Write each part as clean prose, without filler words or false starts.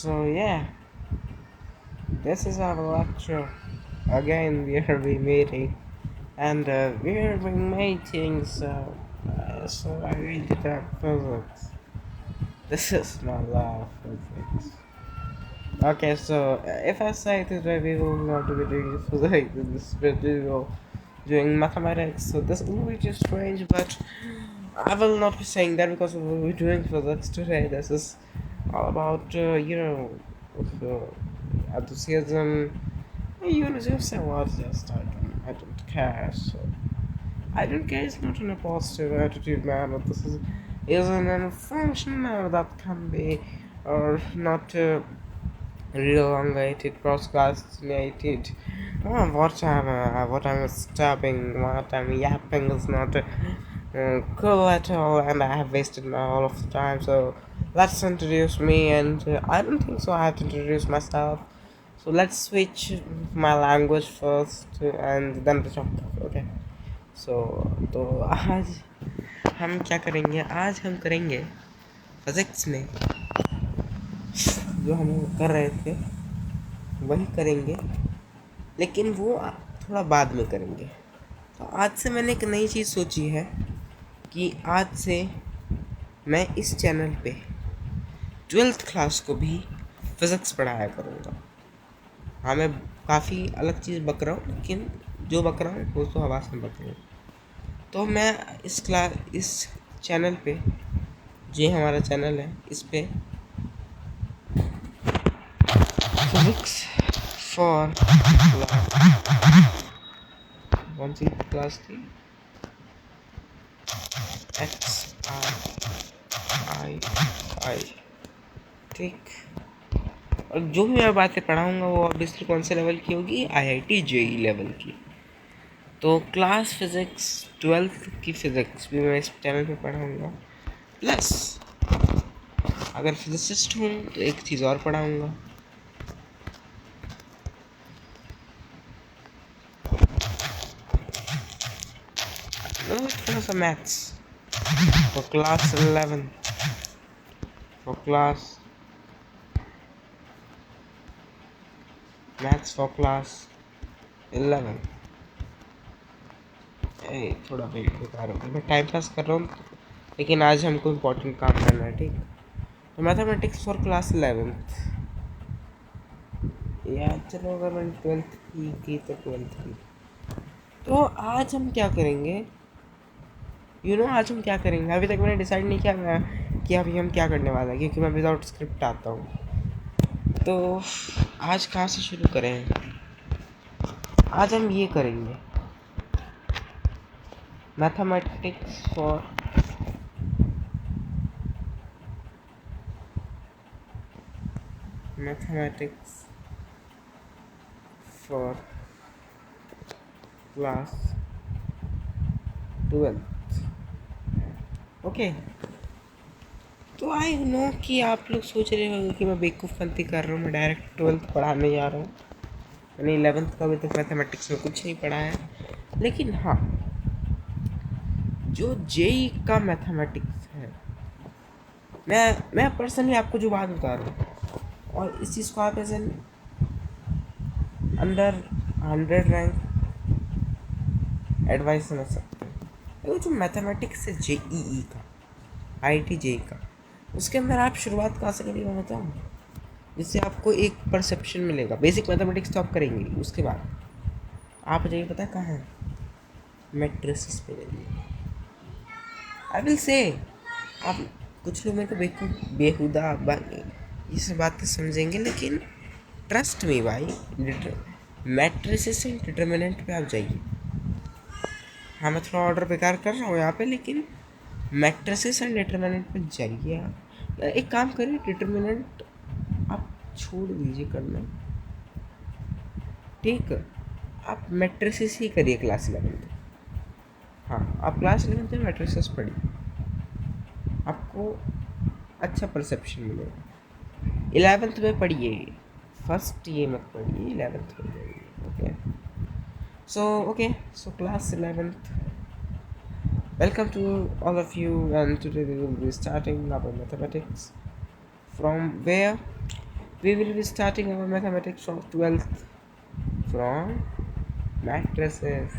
So yeah, this is our lecture. Again, we are be meeting, and we are be meeting. So I really like physics. This is my love physics. Okay, so if I say this way, we will not be doing physics. This video doing mathematics. So this will be just strange, but I will not be saying that because we will be doing physics today. This is all about enthusiasm. You know, just say what, just I don't care. So I don't care. It's not in a positive attitude manner. This is in a function manner that can be or not. Elongated, procrastinated. What I'm stopping, what I'm yapping is not cool at all, and I have wasted my all of the time. So let's introduce me, and I don't think so. I have to introduce myself. So let's switch my language first, and then the topic. Okay. तो आज हम क्या करेंगे? आज हम करेंगे physics में जो हम कर रहे थे वही करेंगे, लेकिन वो थोड़ा बाद में करेंगे। तो आज से मैंने एक नई चीज़ सोची है कि आज से मैं इस चैनल पे 12th क्लास को भी फिज़िक्स पढ़ाया करूँगा। हाँ, मैं काफ़ी अलग चीज़ बक रहा हूँ, लेकिन जो बक रहा हूँ वो तो आवाज़ में बक रहा हूँ। तो मैं इस चैनल पे, जो हमारा चैनल है, इस पे फिज़िक्स फॉर कौन सी क्लास थी? XRI, ठीक। और जो भी मैं बातें पढ़ाऊँगा वो ऑब्वियसली कौन से लेवल की होगी? IIT JEE लेवल की। तो क्लास फिज़िक्स 12th की फ़िज़िक्स भी मैं इस चैनल पे पढ़ाऊँगा, प्लस अगर फिजिसिस्ट हूँ तो एक चीज़ और पढ़ाऊँगा। थोड़ा सा maths for class 11, for class maths for class 11। थोड़ा वेट बेकार हो गया, मैं टाइम पास कर रहा हूँ, लेकिन आज हमको इम्पोर्टेंट काम करना है, ठीक। तो मैथमेटिक्स फॉर क्लास 11th, या चलो अगर मैंने 12th की तो 12th की। तो आज हम क्या करेंगे? आज हम क्या करेंगे? अभी तक मैंने डिसाइड नहीं किया कि अभी हम क्या करने वाले हैं, क्योंकि मैं विदाउट स्क्रिप्ट आता हूँ। तो आज कहाँ से शुरू करें? आज हम ये करेंगे, mathematics for class 12th। Okay. तो आई नो कि आप लोग सोच रहे होंगे कि मैं बेवकूफ़पंती कर रहा हूँ, मैं डायरेक्ट 12th पढ़ाने जा रहा हूँ। मैंने 11th का अभी तक मैथमेटिक्स में कुछ नहीं पढ़ा है, लेकिन हाँ, जो जेई का मैथमेटिक्स है, मैं पर्सनली आपको जो बात बता रहा हूँ, और इस चीज़ को आप as an under 100 rank advice समझ सकते हैं। वो जो मैथमेटिक्स है जेईई का, IIT जेई का, उसके अंदर आप शुरुआत कहाँ से करेंगे मैं बताऊँ, जिससे आपको एक परसेप्शन मिलेगा। बेसिक मैथमेटिक्स तो आप करेंगे, उसके बाद आप जाइए, पता है कहाँ है? मैट्रिसेस पे जाइए। आई विल से, आप कुछ लोग मेरे को बेहुदा ये सब बातें समझेंगे, लेकिन ट्रस्ट में भाई, मैट्रिसेस एंड डिटर्मिनेंट पे आप जाइए। हाँ, मैं थोड़ा ऑर्डर बेकार कर रहा हूँ यहाँ पे, लेकिन मैट्रिसेस एंड डिटर्मिनेंट पे जाइए आप। एक काम करिए, डिटर्मिनेंट आप छोड़ दीजिए करना, ठीक है? आप मैट्रिसेस ही करिए क्लास 11th। हाँ, आप क्लास 11th में मैट्रिसेस पढ़िए, आपको अच्छा परसेप्शन मिलेगा। 11th में पढ़िए, फर्स्ट ये मत पढ़िए, 11th में पढ़िए। Okay, so class 11th, welcome to all of you, and today we will be starting our mathematics from where We will be starting our mathematics of 12th from matrices.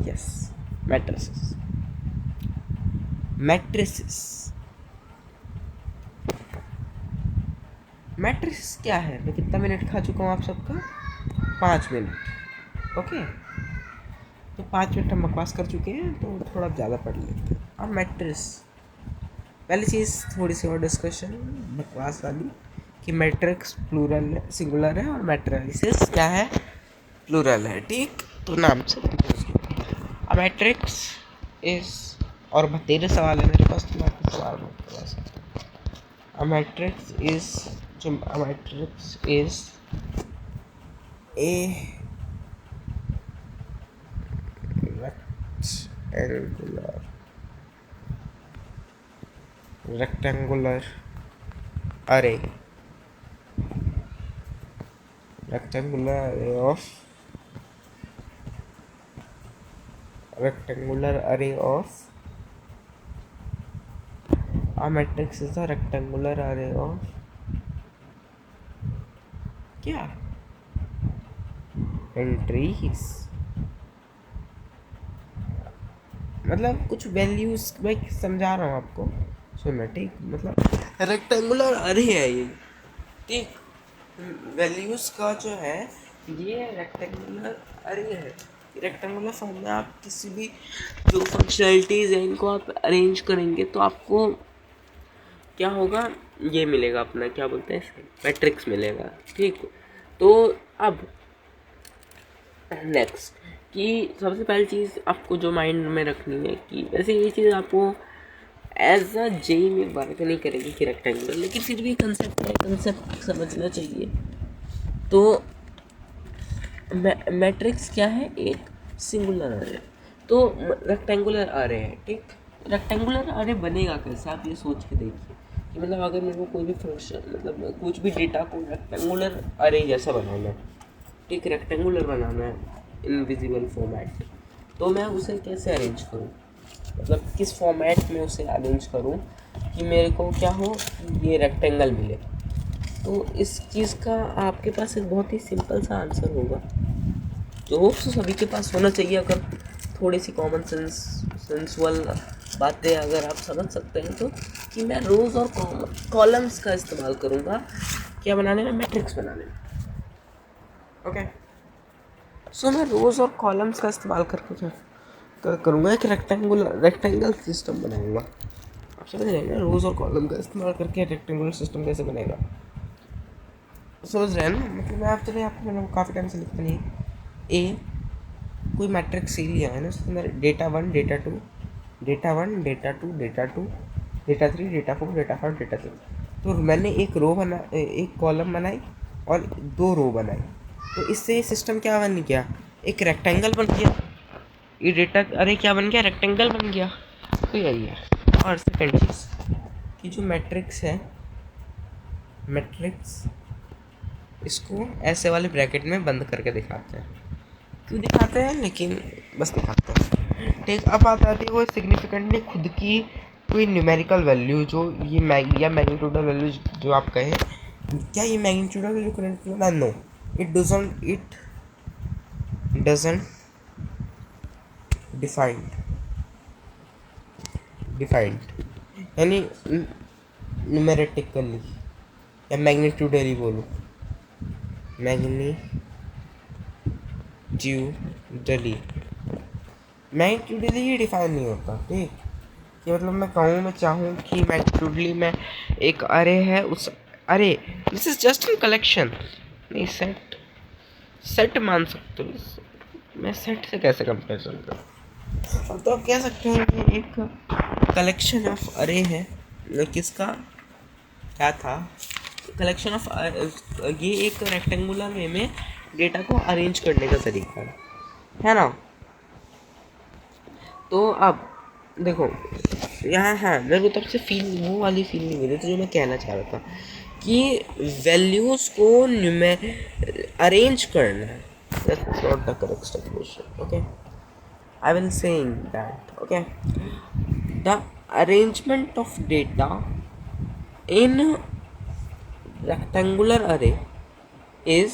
Yes, matrices. Matrices. Matrix क्या है? मैं कितना minute खा चुका हूँ आप सबका? 5 minute. Okay, तो 5 मिनट हम बकवास कर चुके हैं, तो थोड़ा ज़्यादा पढ़ लेते हैं। अब मैट्रिक्स, पहली चीज़ थोड़ी सी और डिस्कशन बकवास वाली कि मैट्रिक्स प्लूरल है, सिंगुलर है, और मैट्रिसेस क्या है? प्लूरल है। ठीक, तो नाम से अब मैट्रिक्स इज, और 13 सवाल है मेरे पास, तो मैं आपको सवाल मत करवा सकता। A matrix is, जो a matrix is a rectangular array of a matrix is a rectangular array of क्या? एंट्रीज। मतलब कुछ वैल्यूज मैं समझा रहा हूँ आपको, सुनना ठीक। मतलब रेक्टेंगुलर अरे है ये, ठीक। वैल्यूज का जो है ये रेक्टेंगुलर अरे है। रेक्टेंगुलर फॉर्म में आप किसी भी जो फंक्शनैलिटीज है इनको आप अरेंज करेंगे तो आपको क्या होगा, ये मिलेगा अपना, क्या बोलते हैं, मैट्रिक्स मिलेगा। ठीक, तो अब नेक्स्ट कि सबसे पहली चीज़ आपको जो माइंड में रखनी है कि वैसे ये चीज़ आपको एज अ जे में वर्क नहीं करेगी कि रेक्टेंगुलर, लेकिन फिर भी कंसेप्ट है, कंसेप्ट समझना चाहिए। तो मैट्रिक्स क्या है? एक सिंगुलर अरे। तो रेक्टेंगुलर अरे है, ठीक। रेक्टेंगुलर अरे बनेगा कैसे, आप ये सोच के देखिए कि मतलब अगर मेरे को कोई भी फंक्शन, मतलब कुछ भी डेटा को रेक्टेंगुलर अरे जैसा बनाना है, ठीक, रेक्टेंगुलर बनाना है इनविजिबल फॉर्मेट, तो मैं उसे कैसे अरेंज करूँ, मतलब किस फॉर्मेट में उसे अरेंज करूँ कि मेरे को क्या हो, ये रेक्टेंगल मिले। तो इस चीज़ का आपके पास एक बहुत ही सिंपल सा आंसर होगा, जो होप्स सभी के पास होना चाहिए। अगर थोड़ी सी कॉमन सेंसुअल बातें अगर आप समझ सकते हैं तो, कि मैं रोज़ और कॉलम्स का इस्तेमाल करूँगा क्या बनाने में, मैट्रिक्स बनाने में। ओके, सो मैं रोज़ और कॉलम्स का इस्तेमाल करके क्या करूँगा, एक रेक्टेंगल सिस्टम बनाऊँगा। आप समझ रहे हैं ना, रोज़ और कॉलम का इस्तेमाल करके रेक्टेंगुलर सिस्टम कैसे बनेगा, समझ रहे हैं ना। मतलब मैं आप चलिए आपको, मैंने काफ़ी टाइम से लिखता नहीं, ए कोई मैट्रिक्स सी लिया है ना, उसके अंदर data 1 data 2 data 1 data 2 data 2 data 3 data 4 data 5 data 6, तो मैंने एक रो बना, एक कॉलम बनाई और 2 रो बनाई, तो इससे सिस्टम क्या बन गया, एक रेक्टेंगल बन गया। ये डेटा अरे क्या बन गया, रेक्टेंगल बन गया। तो यही है। और सेकंड चीज़ कि जो मैट्रिक्स है, मैट्रिक्स इसको ऐसे वाले ब्रैकेट में बंद करके दिखाते हैं। क्यों दिखाते हैं, लेकिन बस दिखाते हैं, ठीक। अब बात आती है वो सिग्निफिकेंटली खुद की कोई न्यूमेरिकल वैल्यू, जो ये मैग्नीट्यूडल वैल्यू जो आप कहें, क्या ये मैग्नीट्यूडल वैल्यू करेंट ना, नो, इट डजंट डिफाइंड यानी न्यूमेरेटिकली या मैग्नीट्यूडली बोलो, मैग्नीट्यूडली ही डिफाइन नहीं होता, ठीक। कि मतलब मैं कहूँ, मैं चाहूँ कि मैग्नीट्यूडली में एक अरे है, उस अरे this is just in collection, नहीं सेट मान सकते हो, मैं सेट से कैसे कंपेरिजन करूँ। तो आप कह सकते हैं कि एक कलेक्शन ऑफ अरे है, किसका क्या था, कलेक्शन ऑफ, ये एक रेक्टेंगुलर वे में डेटा को अरेंज करने का तरीका है ना। तो अब देखो यहाँ, हाँ मेरे को तब से फील, वो वाली फील नहीं मिली थी जो मैं कहना चाह रहा था कि वैल्यूज़ को अरेंज करना है, that's not the correct definition, okay, I will saying that, okay, the arrangement of data in rectangular array is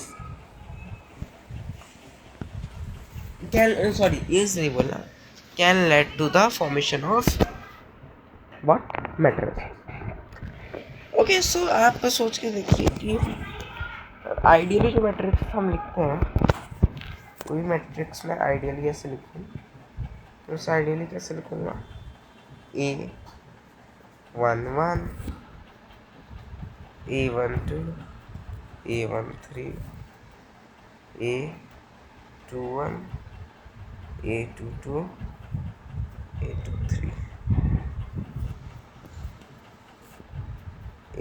is नहीं बोलना, can lead to the formation of what matrix। Okay so आप सोच के देखिए कि ideally जो matrix हम लिखते हैं, कोई मैट्रिक्स में आइडियली ऐसे लिखूँ तो उसे आइडियली कैसे लिखूँगा, A11 A12 A13 A21 A22 A23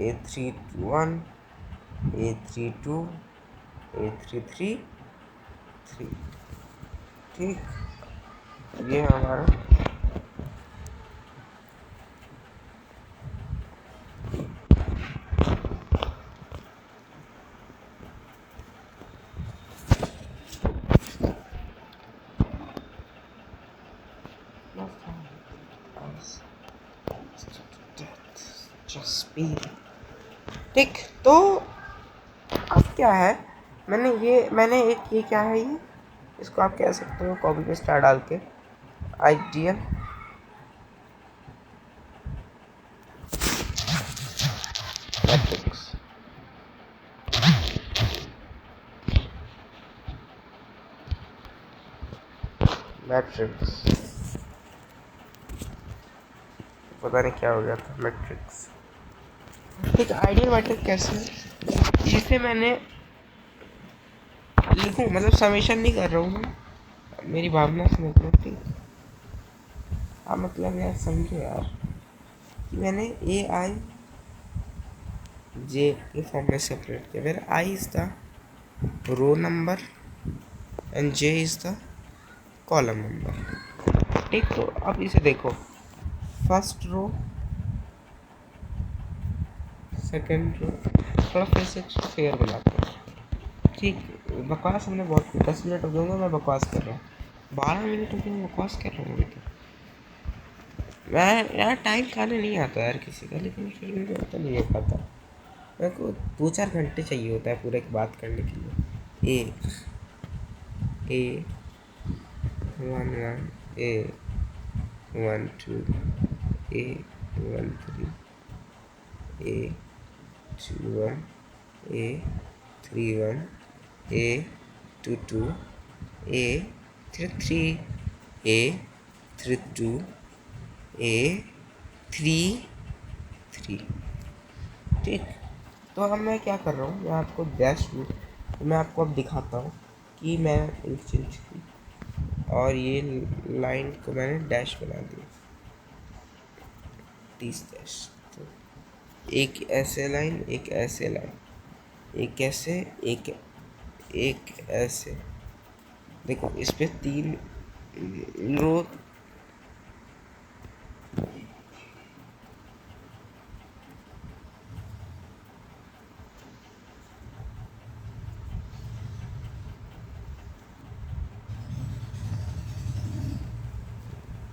A31 A32 A33 3। ठीक, ये हमारा ठीक। तो अब क्या है, मैंने एक ये क्या है, ये इसको आप कह सकते हो कॉपी पे स्टार डाल के आइडियल मैट्रिक्स। पता नहीं क्या हो गया था, मैट्रिक्स। ठीक, आइडियल मैट्रिक्स कैसे है, जिसे मैंने लिखूं, मतलब समेशन नहीं कर रहा हूँ, मेरी भावना से मतलब। ठीक, हाँ मतलब यार समझो यार कि मैंने AI J के फॉर्म में सेपरेट किया, where I is the row number and J is the column number. ठीक, तो अब इसे देखो, फर्स्ट रो सेकेंड रो, थोड़ा फिर से फेयर बनाते हैं। ठीक, बकवास हमने बहुत 10 मिनट हो गए, मैं बकवास कर रहा हूँ, 12 मिनट हो गए मैं बकवास कर रहा हूँ अभी तो। मैं यार टाइम खाने नहीं आता यार किसी का, लेकिन फिर भी तो नहीं हो पाता, मेरे को 2-4 घंटे चाहिए होता है पूरे एक बात करने के लिए। A11 A12 A13 A21 A31 A22 A33 A32 A33। ठीक, तो अब मैं क्या कर रहा हूँ, मैं आपको तो मैं आपको अब दिखाता हूँ कि मैं एक चीज की, और ये लाइन को मैंने डैश बना दिया, 30 डैश। तो एक ऐसे लाइन, एक ऐसे लाइन, एक ऐसे, एक ऐसे, देखो इस पे 3 रो,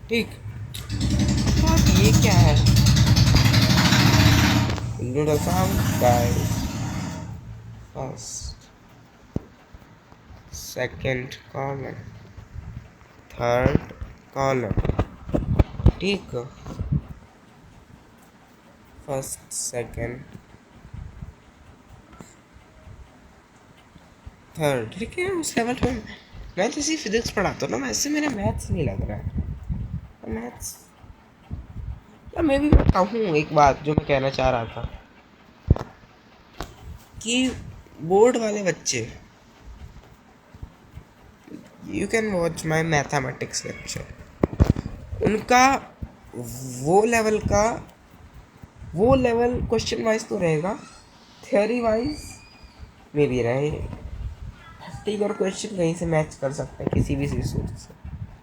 ठीक। तो अब ये क्या है, first second column, third column. ठीक, फर्स्ट सेकंड थर्ड। ठीक है, उस लेवल पे मैं तो सिर्फ फिजिक्स पढ़ाता हूँ ना, वैसे मेरा मैथ्स नहीं लग रहा है, मैथ्स या मैं भी कहूँ एक बात जो मैं कहना चाह रहा था कि बोर्ड वाले बच्चे, you can watch my mathematics lecture, उनका वो लेवल क्वेश्चन वाइज तो रहेगा, थ्योरी वाइज में भी रहे। ठीक, और क्वेश्चन कहीं से मैच कर सकता है किसी भी सोर्स से,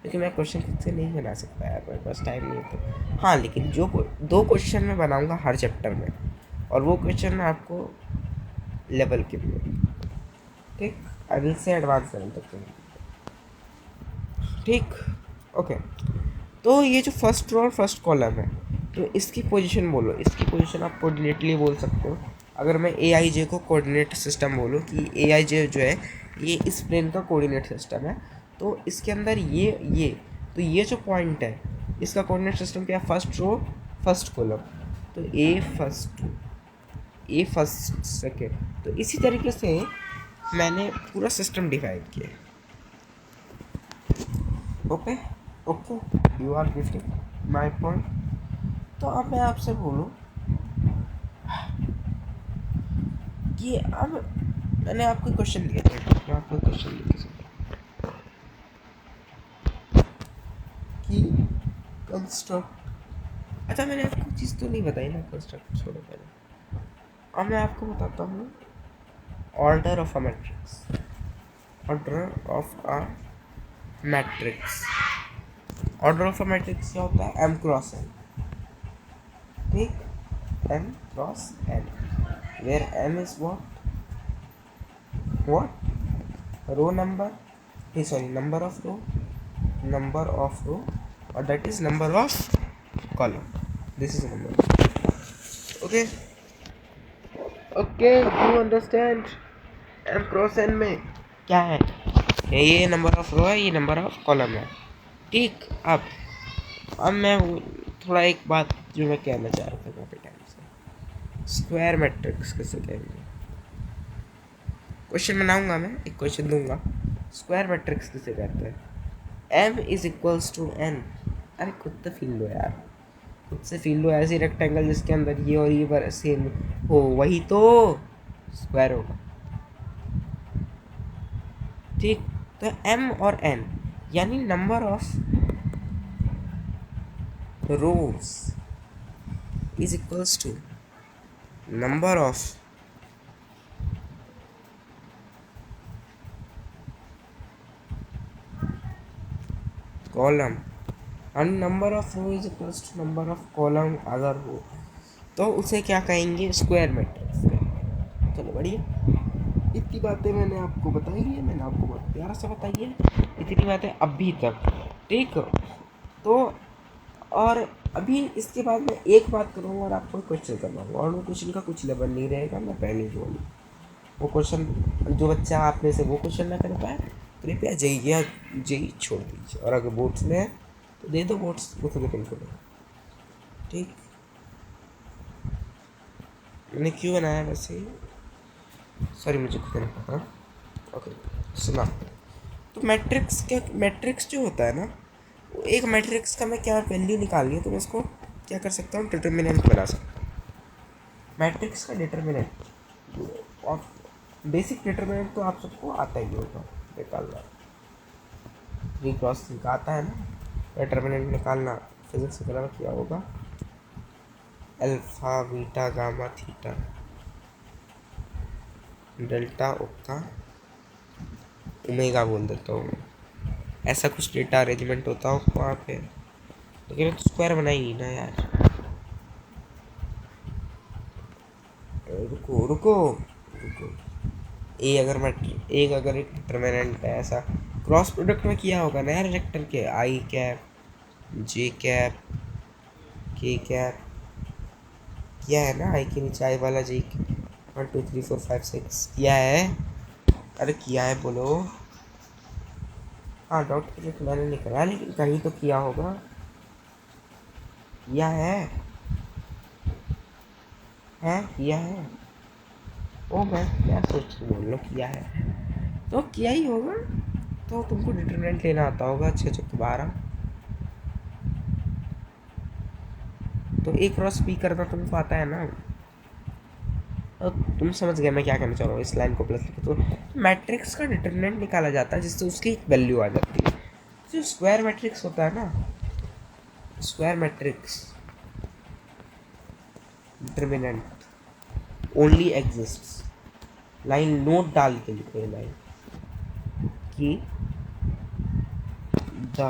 क्योंकि मैं क्वेश्चन खुद से नहीं बना सकता यार, मेरे पास टाइम नहीं होता। हाँ, लेकिन जो 2 क्वेश्चन मैं बनाऊंगा हर चैप्टर में, और वो क्वेश्चन मैं आपको लेवल के लिए, ठीक, अगले से एडवांस लेवल तक। ठीक, ओके। तो ये जो फर्स्ट रो और फर्स्ट कॉलम है, तो इसकी पोजीशन बोलो, इसकी पोजीशन आप कोऑर्डिनेटली बोल सकते हो, अगर मैं ए आई जे को कोऑर्डिनेट सिस्टम बोलूँ कि ए आई जे जो है ये इस प्लेन का कोऑर्डिनेट सिस्टम है, तो इसके अंदर ये तो ये जो पॉइंट है इसका कोऑर्डिनेट सिस्टम क्या है, फर्स्ट रो फर्स्ट कॉलम, तो ए फर्स्ट सेकेंड। तो इसी तरीके से मैंने पूरा सिस्टम डिवाइड किया। Okay okay, you are getting my point. तो अब मैं आपसे बोलूँ कि अब मैंने आपको क्वेश्चन दिया था, मैं आपको क्वेश्चन लिख कि कंस्ट्रक्ट, अच्छा मैंने आपको चीज़ तो नहीं बताई ना, कंस्ट्रक्ट छोड़ो पहले। अब मैं आपको बताता हूँ order of a matrix. Order of a matrix, order of a matrix क्या होता है, एम क्रॉस एन, ठीक, M cross N, where M is what row number, sorry, number of row or that is number of column, this is number, okay okay, you understand m cross n में क्या है, ये number of रो है, ये number of column है, ठीक। अब मैं थोड़ा एक बात जो मैं कहना चाह रहा था काफ़ी टाइम से, स्क्वायर मैट्रिक्स किसे कहेंगे। क्वेश्चन बनाऊंगा मैं, एक क्वेश्चन दूंगा, स्क्वायर मैट्रिक्स किसे कहते हैं, m is equals to n। अरे खुद तो फील लो यार, खुद से फील लो, ऐसी रेक्टेंगल जिसके अंदर ये और ये सेम हो वही तो स्क्वायर होगा, ठीक। तो m और n यानी number of rows is equals to number of column and number of row is equals to number of column अगर हो, तो उसे क्या कहेंगे, स्क्वायर मैट्रिक्स। चलो बढ़िया, इतनी बातें मैंने आपको बताई है, मैंने आपको बहुत प्यारा सा बताई है इतनी बातें अभी तक, ठीक। तो और अभी इसके बाद मैं एक बात करूँगा और आपको क्वेश्चन करवाऊँगा, और वो क्वेश्चन का कुछ लेवल नहीं रहेगा, मैं पहले ही बोलूँ वो क्वेश्चन जो बच्चा आप में से वो क्वेश्चन ना कर पाए कृपया जेई छोड़ दीजिए, और अगर बोर्ड्स में है तो दे दो, बोर्ड्स वो तो डिपेंड करो, ठीक। मैंने क्यों बनाया वैसे, सॉरी मुझे खुद नहीं पता, ओके सुना। तो मैट्रिक्स जो होता है ना, वो एक मैट्रिक्स का मैं क्या वैल्यू निकालनी है तो मैं उसको क्या कर सकता हूँ, डिटर्मिनेंट बना सकता हूँ। मैट्रिक्स का डिटर्मिनेंट और बेसिक डिटर्मिनेंट तो आप सबको आता ही होगा निकालना, क्रॉसिंग का आता है ना, डिटर्मिनेंट निकालना फिजिक्स वगैरह में किया होगा, alpha beta gamma theta delta ओक्का ओमेगा बोल देता हूँ, ऐसा कुछ डेटा अरेंजमेंट होता हो वहाँ पे, लेकिन तो स्क्वायर बनाई नहीं ना यार, रुको रुको रुको, अगर एक डिटर्मिनेंट है, ऐसा क्रॉस प्रोडक्ट में किया होगा ना यार वेक्टर के, आई कैप जे कैप के कैप किया है ना, आई के नीचे आई वाला जे 1 2 3 4 5 6 किया है, अरे किया है बोलो, हाँ डॉट प्रोडक्ट मैंने नहीं कराया लेकिन कहीं तो किया होगा, किया है किया है, ओ मैं क्या सोच के बोल रहा हूँ, किया है तो किया ही होगा, तो तुमको डिटरमिनेंट लेना आता होगा, 6 चौके 12, तो ए क्रॉस बी करना तुमको आता है ना, तो तुम समझ गए मैं क्या कहना चाह रहा हूँ, इस लाइन को प्लस लिखो तो मैट्रिक्स का डिटरमिनेंट निकाला जाता है जिससे उसकी एक वैल्यू आ जाती है। जो स्क्वायर मैट्रिक्स होता है ना, square matrix determinant only exists, line note डाल के लिखो ये लाइन कि द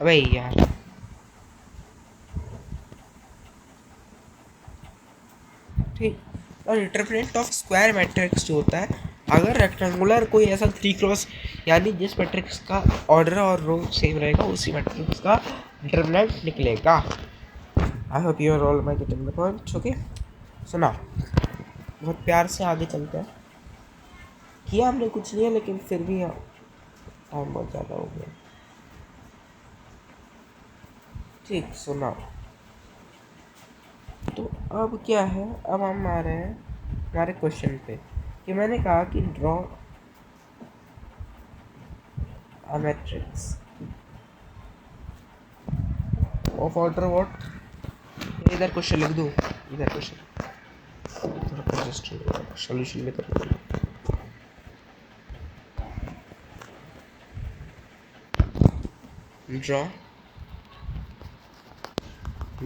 अबे यार ठीक। और डिटरमिनेंट ऑफ स्क्वायर मैट्रिक्स जो होता है, अगर रेक्टेंगुलर कोई ऐसा 3 क्रॉस यानी जिस मैट्रिक्स का ऑर्डर और रो सेम रहेगा उसी मैट्रिक्स का डिटरमिनेंट निकलेगा। I hope you are all my getting the point. Okay, सुना, बहुत प्यार से आगे चलते हैं। किया हमने कुछ नहीं है, लेकिन फिर भी टाइम बहुत ज़्यादा हो गया। ठीक, सुना। तो अब क्या है, अब हम आ रहे हैं हमारे क्वेश्चन पे कि मैंने कहा कि draw a matrix of order what. इधर क्वेश्चन लिख दूँ, इधर क्वेश्चन सॉल्यूशन में कर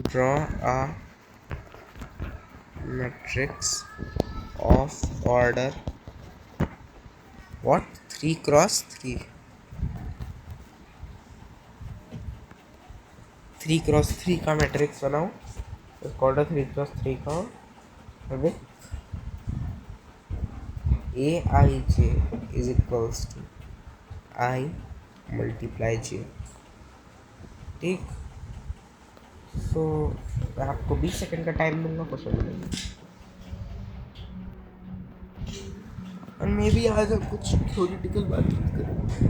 draw a matrix of order what 3 × 3 3 × 3 का मैट्रिक्स बनाओ, उसका ऑर्डर 3 × 3 का with Aij is equals to I multiply j। ठीक, सो मैं आपको 20 सेकंड का टाइम दूंगा क्वेश्चन बनाने, और मे भी आज हम कुछ थ्योरेटिकल बात करेंगे।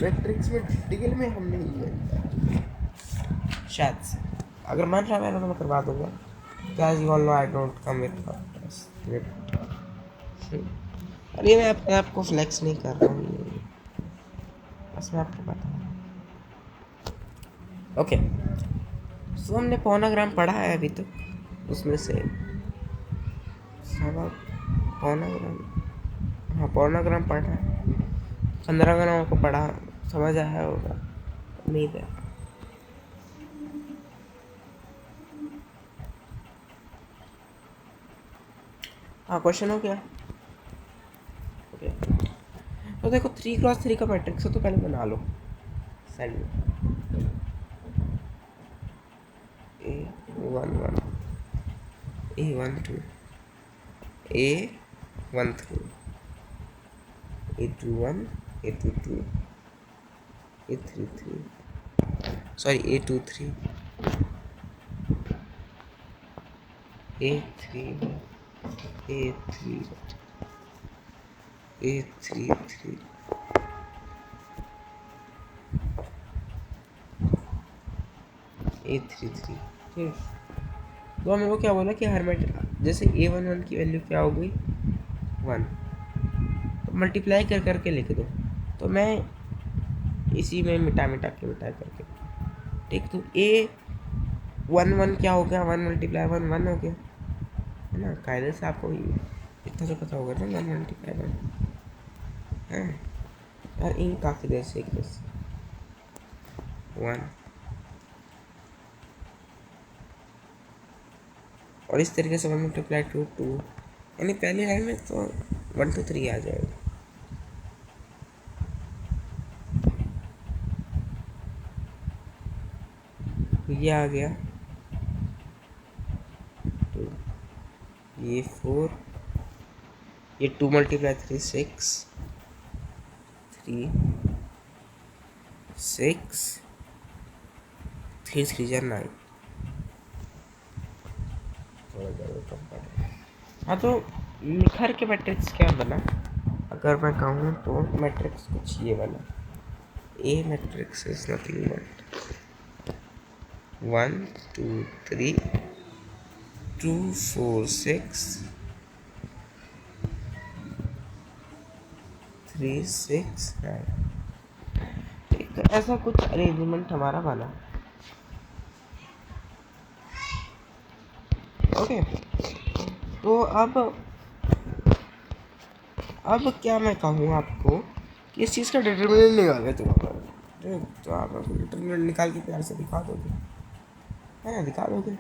मैट्रिक्स में डिटेल में हम नहीं जाएंगे शायद से। अगर मन रहा है तो मैं करवा दूंगा, क्या you all know I don't come with script. अरे मैं अपने आप को फ्लेक्स नहीं कर रहा हूँ, बस मैं आपको बता रहा हूँ। ओके, सो हमने पौनाग्राम पढ़ा है अभी तक, उसमें से सवा पौनाग्राम, हाँ पौनाग्राम पढ़ा है, 15 ग्राम को पढ़ा, समझ आया होगा उम्मीद है। हाँ, क्वेश्चन हो गया। ओके, तो देखो 3 × 3 का मैट्रिक्स हो तो पहले बना लो साइड में। A11 A12 A13 A21 A22 A33 sorry A23 A3 A3 A33 A33। ठीक, तो हमें वो क्या बोला कि हर मैट्रिक्स जैसे A11 की वैल्यू क्या हो गई 1, तो मल्टीप्लाई कर करके लिख दो, तो मैं इसी में मिटा करके, ठीक। तो A11 क्या हो गया, 1 × 1 1 हो गया, है ना। कायदे से आपको इतना तो पता होगा ना, 1 × 1 है यार, इन काफ़ी देर से 1, और इस तरीके से 1 × 2 यानी पहली लाइन में तो 1 2 3 आ जाएगा। ये आ गया 2, ये 4, ये 2 × 3 6 3 6 3 3 9। हाँ, तो निखर के मैट्रिक्स क्या बना, अगर मैं कहूँ तो मैट्रिक्स कुछ ये बना, ए मैट्रिक्स इज नथिंग बट 1 2 3 2 4 6 3 6 9। एक ऐसा कुछ अरेंजमेंट हमारा बना। ओके, तो अब क्या मैं कहूँ आपको कि इस चीज़ का डिटरमिनेंट निकाल तुम्हारा, तो आप डिटरमिनेंट निकाल के प्यार से दिखा दोगे, है ना, दिखा दोगे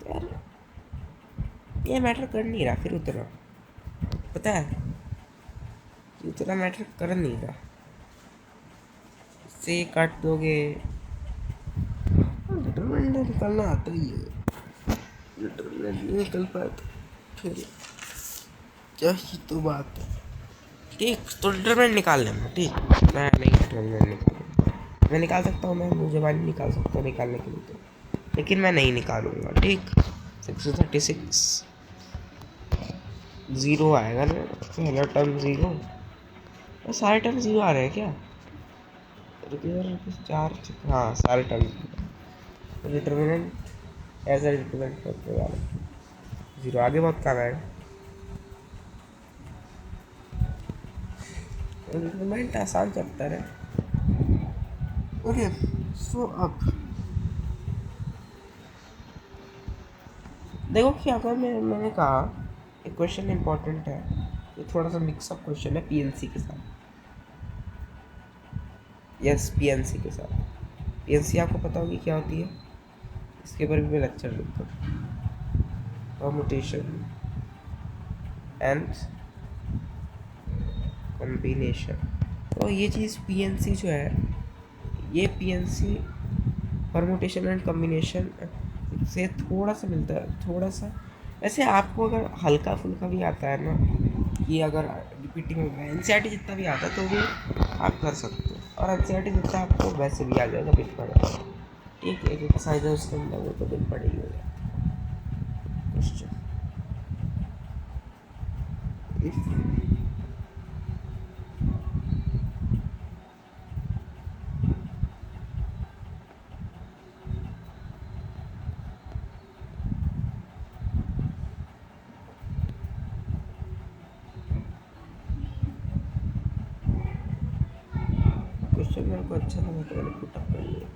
यार। ये मैटर कर नहीं रहा फिर उतना, पता है कि उतना मैटर कर नहीं रहा, इससे काट दोगे, डिटरमिनेंट निकालना आता ही है। नहीं निकल पाया तो फिर क्या ही तो बात है। ठीक, तो डिटरमिनेंट निकाल लेना। ठीक, मैं नहीं डिटरमिनेंट निकालूंगा। मैं निकाल सकता हूँ, मैं मुझे वाली निकाल सकता हूँ निकालने के लिए तो, लेकिन मैं नहीं निकालूंगा। ठीक, 636 ज़ीरो आएगा ना पहला टर्म ज़ीरो, और सारे टर्म ज़ीरो आ रहे हैं क्या? चार, हाँ सारे term determinant as a determinant करते वाले ज़ीरो आगे बहुत कम आएगा। डिटरमिनेंट आसान चलता रहे। ओके, सो अब देखो कि अगर मैंने कहा एक क्वेश्चन इंपॉर्टेंट है, ये थोड़ा सा मिक्सअप क्वेश्चन है पीएनसी के साथ। यस, पीएनसी के साथ। पीएनसी आपको पता होगी क्या होती है, इसके ऊपर भी मैं लेक्चर लिखता हूँ, परमुटेशन एंड कॉम्बिनेशन। तो ये चीज़ पीएनसी जो है, ये पीएनसी परमुटेशन एंड कॉम्बिनेशन से थोड़ा सा मिलता है, थोड़ा सा। वैसे आपको अगर हल्का फुल्का भी आता है ना, कि अगर रिपीटिंग हो गया, एनसीईआरटी जितना भी आता है तो भी आप कर सकते हो, और एनसीईआरटी जितना आपको वैसे भी आ जाएगा बिल पड़ेगा। ठीक, एक एक्सरसाइज है उसके अंदर, वो तो बिल पड़ेगी हो जाएगा। क्वेश्चन क्वेश्चन मेरे को अच्छा लगा तो मैंने पुटअप कर लिया।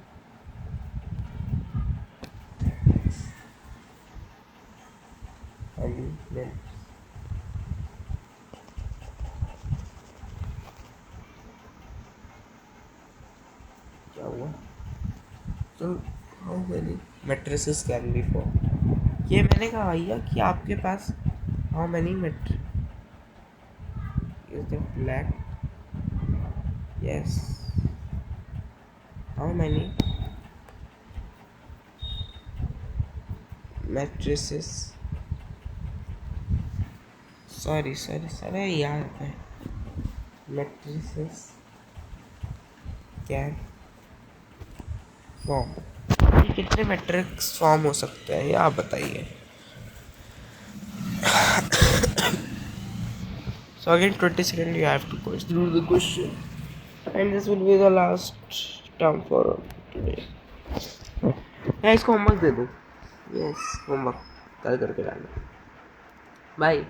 हाँ जी, मैं क्या हुआ? तो how many matrices can be form, ये मैंने कहा भैया कि आपके पास how many matrix is the black, yes, how many matrices, sorry sorry sorry यार, मैट्रिसेस कैन फॉर्म, कितने मैट्रिक्स फॉर्म हो सकते हैं ये आप बताइए। So again 20 seconds you have to go through the question, and this will be the last term for today. मैं इसको होमवर्क दे दूँ? यस, होमवर्क कल करके डालना। बाय।